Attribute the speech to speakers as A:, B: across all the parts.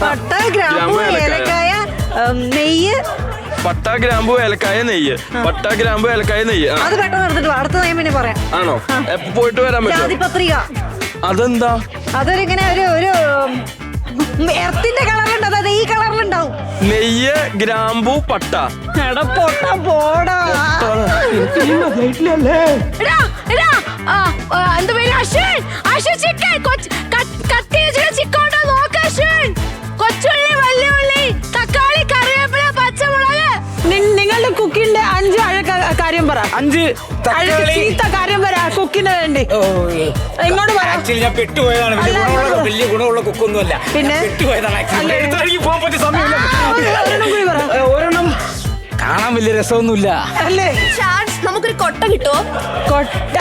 A: പട്ട, ഗ്രാമ്പു, ഏലക്കായ, നെയ്യ്.
B: പട്ട, ഗ്രാമ്പു, ഏലക്കായ, നെയ്യ്. പട്ട, ഗ്രാമ്പു, ഏലക്കായ, നെയ്യ്.
A: അത് പെട്ടെന്ന് എടുത്തിട്ട് വാ. അടുത്ത ഞാൻ പിന്നെ പറയാം.
B: ആണോ? എപ്പോ പോയിട്ട് വരാൻ പറ്റും?
A: ജാതിപത്രിക.
B: അതെന്താ?
A: അതൊരിങ്ങനെ ഒരു എർത്തിന്റെ കളറുണ്ട്. അതായത് ഈ കളറിലുണ്ടാവും.
B: നെയ്യ്, ഗ്രാമ്പു, പട്ട.
A: പൊട്ട പോടാ.
C: എന്താ പേര്? അശ്വിൻ. അശ്വിൻ ചിക്കൻ കത്തി ചിക്കൻ നോക്ക. അശ്വിൻ കൊച്ചുള്ളി, വല്യുള്ളി, തക്കാളി, കറിവേപ്പില, പച്ചമുളക്.
A: നിങ്ങളുടെ കുക്കിന്റെ 5 കാര്യം പറ.
D: 5
A: ചീത്ത കാര്യം പറ കുക്കിന് വേണ്ടി. ഇങ്ങോട്ട് പറ.
D: ആക്ച്വലി ഞാൻ പെട്ടുപോയതാണ്. വലിയ ഗുണമുള്ള കുക്കൊന്നുമല്ല.
A: പിന്നെ
D: പെട്ടുപോയതാണ്. പോകാൻ പറ്റിയ സമയമില്ല. ഒരെണ്ണം കാണാൻ വലിയ രസമൊന്നുമില്ല
A: അല്ലേ?
C: നമുക്കൊരു കൊട്ട കിട്ടുമോ?
A: കൊട്ട.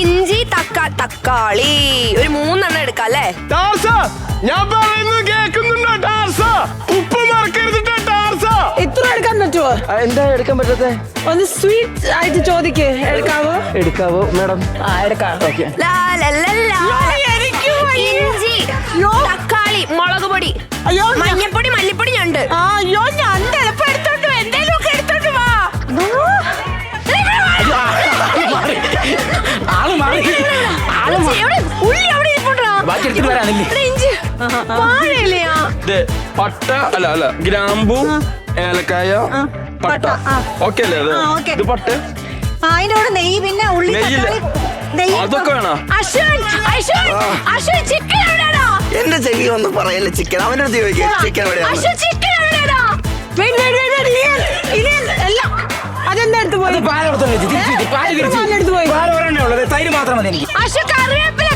C: ഇഞ്ചി, തക്കാളി ഒരു 3 എടുക്കാം അല്ലേ?
B: ഞാൻ പറയുന്നത് കേൾക്കുന്നുണ്ടോ ടാർസ? ഉപ്പ് മറക്കരുത് ടാർസ.
A: ഇത്ര എടുക്കാൻ പറ്റുമോ?
D: എന്താ എടുക്കാൻ പറ്റത്തെ?
A: ഒന്ന് സ്വീറ്റ് ആയിട്ട് ചോദിക്കേ.
D: എടുക്കാവോ മാഡം?
A: എടുക്കാം.
C: ഇഞ്ചി, തക്കാളി, മുളക് പൊടി, മഞ്ഞപ്പൊടി, മല്ലിപ്പൊടി, ഞണ്ട്.
A: അയ്യോ ഞണ്ട് എളുപ്പം എടുത്തോണ്ട് എന്തേലും ഒക്കെ എടുത്തോണ്ട് വാ.
C: ഉള്ളി അവിടെ ഇരിപ്പുണ്ടോ?
D: ബാക്കി എടുത്തിട്ട് വരാനില്ലേ?
C: ഇഞ്ചി വാഴയില്ലയാ?
B: പട്ട അല്ല ഗ്രാമ്പു, ഏലക്കായ, പട്ട. ഓക്കെ അല്ലേ? ഇത് പട്ട.
A: അതിന്റെ കൂടെ നെയ്യ്, പിന്നെ ഉള്ളി,
B: നെയ്യില്ല. അതൊക്കെ വേണോ?
C: ചിക്കൻ എവിടെയാണോ?
E: എന്റെ ചെവി ഒന്ന് പറയല്ലേ ചിക്കൻ. അവന്റെ അടുത്ത് ചോദിക്കാം ചിക്കൻ എവിടെയാണ്.
C: ചിക്കൻ എവിടെയാണോ?
A: അതെന്താ എടുത്ത് പോയി?
D: തൈര് മാത്രം മതി എനിക്ക്.
C: കറിവേപ്പില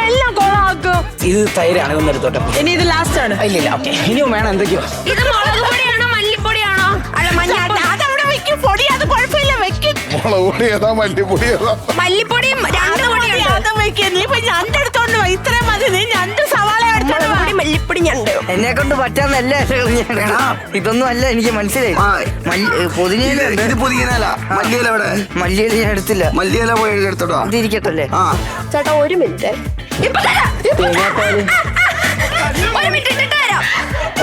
C: എല്ലാം കൊളാക്കും.
D: ഇത് തൈരാണ്. ഇതൊന്നും എടുത്തോട്ടെ.
A: ഇനി ഇത് ലാസ്റ്റ് ആണ്.
D: ഇല്ല ഓക്കെ. ഇനിയും വേണം എന്തൊക്കെയോ.
C: ഇത് മുളക് പൊടിയാണോ മല്ലിപ്പൊടിയാണോ? അല്ല മഞ്ഞ. അതവിടെ വെക്കും. പൊടി അത് കുഴപ്പമില്ല വെക്കും.
F: മുളക് പൊടി ഏതാ മല്ലിപ്പൊടി ഏതാ?
C: മല്ലിപ്പൊടിയും 2 പൊടിയുണ്ട്.
A: നീ ഇപ്പൊ ഞണ്ട് എടുത്തോണ്ട് പോയി. ഇത്രയും മതി. നീ 2 സവാള എടുത്തോണ്ട്
C: മുളക് പൊടി, മല്ലിപ്പൊടി, ഞണ്ട്.
E: എന്നെ കൊണ്ട് പറ്റാന്നല്ല. ഇതൊന്നും അല്ല എനിക്ക് മനസ്സിലായി. പുതിനയിലുണ്ട്. ഇത് പുതിനല്ല. മല്ലിയില എവിടെ? മല്ലിയില ഞാൻ എടുത്തില്ല. മല്ലിയില പോയി എടുത്തോട്ടോ. ഇതിരിക്കട്ടല്ലേ?
C: ചേട്ടാ 1 മിനിറ്റ്. ഇപ്പൊ തരാം. 1 മിനിറ്റ് ഇട്ടിട്ട് തരാം.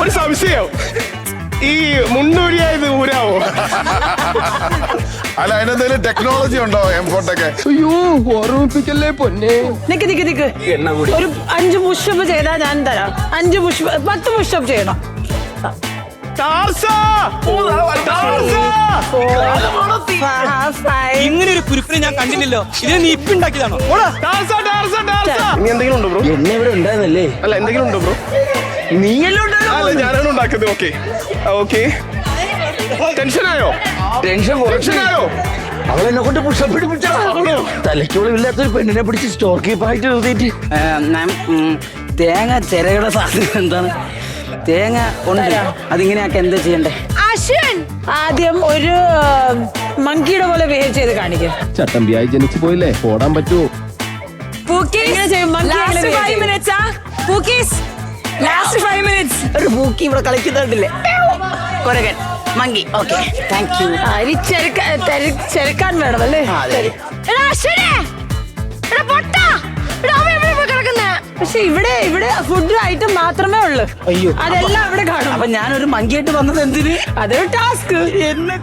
B: ഒരു സംശയം, ഈ മുന്നൂരിയായത് ഊരാവോ?
F: അല്ല അതിനെന്തെങ്കിലും ടെക്നോളജി ഉണ്ടോ എംഫോട്ടൊക്കെ?
B: അയ്യോ ഓർമ്മിപ്പിക്കല്ലേ പൊന്നെ.
A: നിക്ക് ഒരു 5 പുഷപ്പ് ചെയ്താൽ ഞാൻ തരാം. 5 പുഷപ്പ് 10 പുഷപ്പ് ചെയ്യണം.
D: ഇങ്ങനെ ഒരു കുരുപ്പിനെ ഞാൻ കണ്ടില്ലല്ലോ. ഇതിനെ നീ ഇപ്പൊ ഉണ്ടാക്കിയതാണോ?
B: ഇനി എന്തെങ്കിലും ഉണ്ടോ ബ്രോ?
D: എന്നെ ഇവിടെ ഉണ്ടായിരുന്നല്ലേ?
B: അല്ല എന്തെങ്കിലും ഉണ്ടോ ബ്രോ?
D: നീയല്ലോ
B: അല്ല ഞാനാണ് ഉണ്ടാക്കുന്നത്. ഓക്കെ. ടെൻഷനായോ? ടെൻഷനായോ?
D: അവളെന്നെ കൊണ്ട് പുഷപ്പ് പിടിപ്പിച്ചോ. തലയ്ക്കോളില്ലാത്തൊരു പെണ്ണിനെ പിടിച്ച് സ്റ്റോർ കീപ്പറായിട്ട് നിർത്തിയിട്ട് തേങ്ങ ചിരകട സാധ്യത എന്താണ്? തേങ്ങ ഉണ്ട്. അതിങ്ങനെയാക്കി എന്താ ചെയ്യണ്ടേ?
C: അശ്വിൻ
A: ആദ്യം ഒരു മങ്കിയുടെ പോലെ ബിഹേവ് ചെയ്ത് കാണിക്കും.
B: ചട്ടമ്പിയായി ജനിച്ചു പോയില്ലേ, ഓടാൻ പറ്റുമോ?
D: ഒരു പൂക്കി ഇവിടെ കളിക്കുന്നുണ്ടല്ലേ? കൊരകൻ മങ്കി. Okay thank you.
A: ചെറുക്കാൻ വേണം അല്ലേ? പക്ഷെ ഇവിടെ ഫുഡ് ഐറ്റം മാത്രമേ ഉള്ളൂ.
D: അയ്യോ
A: അതെല്ലാം അവിടെ കാണും.
D: അപ്പൊ ഞാനൊരു മങ്കിയായിട്ട് വന്നത് എന്തിന്?
A: അതൊരു ടാസ്ക്.
D: എന്നെ